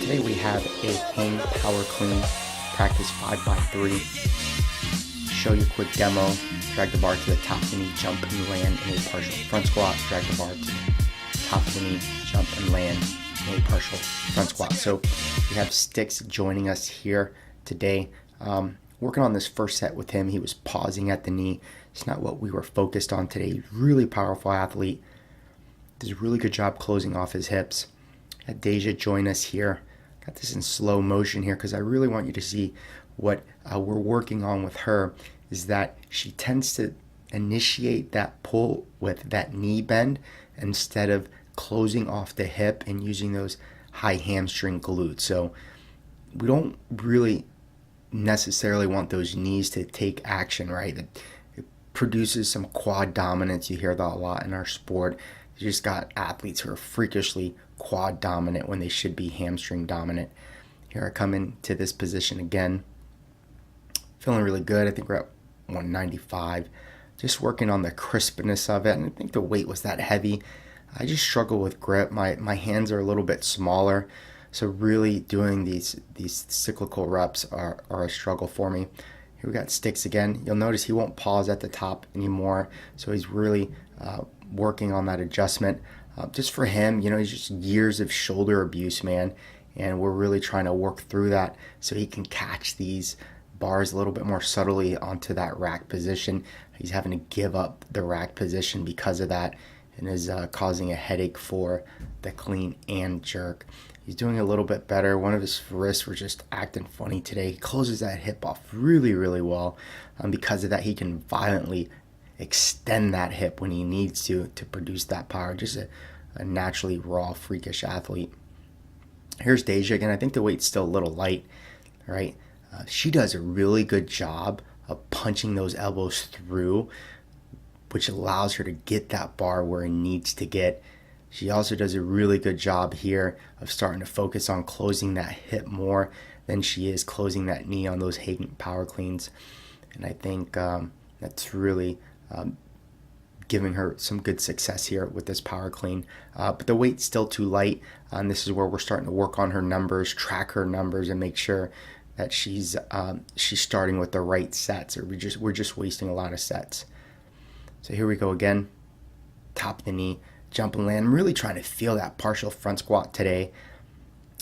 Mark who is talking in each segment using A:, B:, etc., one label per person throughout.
A: Today we have a hang power clean, practice 5x3. Show you a quick demo. Drag the bar to the top of the knee, jump and land in a partial front squat. Drag the bar to the top of the knee, jump and land in a partial front squat. So we have Sticks joining us here today. Working on this first set with him. He was pausing at the knee. It's not what we were focused on today. Really powerful athlete. Does a really good job closing off his hips. Had Deja join us here. Got this in slow motion here because I really want you to see what we're working on with her is that she tends to initiate that pull with that knee bend instead of closing off the hip and using those high hamstring glutes. So we don't really necessarily want those knees to take action, right? It produces some quad dominance. You hear that a lot in our sport. You just got athletes who are freakishly quad dominant when they should be hamstring dominant. Here I come into this position again. Feeling really good. I think we're at 195. Just working on the crispness of it. And I think the weight was that heavy. I just struggle with grip. My hands are a little bit smaller. So really doing these cyclical reps are a struggle for me. Here we got Sticks again. You'll notice he won't pause at the top anymore. So he's really working on that adjustment. Just for him, he's just years of shoulder abuse, man. And we're really trying to work through that so he can catch these bars a little bit more subtly onto that rack position. He's having to give up the rack position because of that and is causing a headache for the clean and jerk. He's doing a little bit better. One of his wrists were just acting funny today. He closes that hip off really, really well. Because of that, he can violently extend that hip when he needs to produce that power. Just a naturally raw, freakish athlete. Here's Deja again. I think the weight's still a little light, right? She does a really good job of punching those elbows through, which allows her to get that bar where it needs to get. She also does a really good job here of starting to focus on closing that hip more than she is closing that knee on those hang power cleans. And I think that's really giving her some good success here with this power clean. But the weight's still too light. And this is where we're starting to work on her numbers, track her numbers, and make sure that she's starting with the right sets, or we're just wasting a lot of sets. So here we go again. Top of the knee, jump and land. I'm really trying to feel that partial front squat today.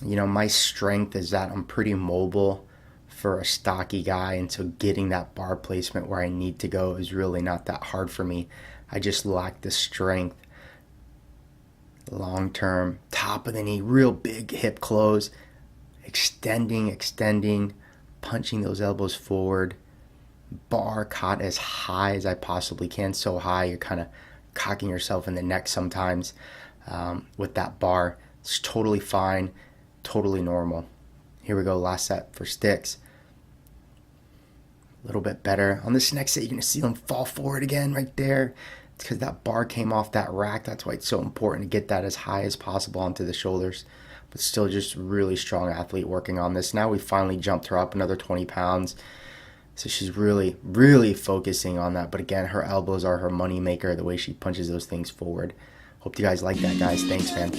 A: My strength is that I'm pretty mobile for a stocky guy, and so getting that bar placement where I need to go is really not that hard for me. I just lack the strength. Long term, top of the knee, real big hip close, extending, punching those elbows forward. Bar caught as high as I possibly can, so high you're kind of cocking yourself in the neck sometimes with that bar. It's totally fine, totally normal. Here we go, last set for Sticks. A little bit better. On this next set, you're going to see them fall forward again right there. It's because that bar came off that rack. That's why it's so important to get that as high as possible onto the shoulders. But still just really strong athlete working on this. Now we finally jumped her up another 20 pounds. So she's really, really focusing on that. But again, her elbows are her money maker, the way she punches those things forward. Hope you guys like that, guys. Thanks, man.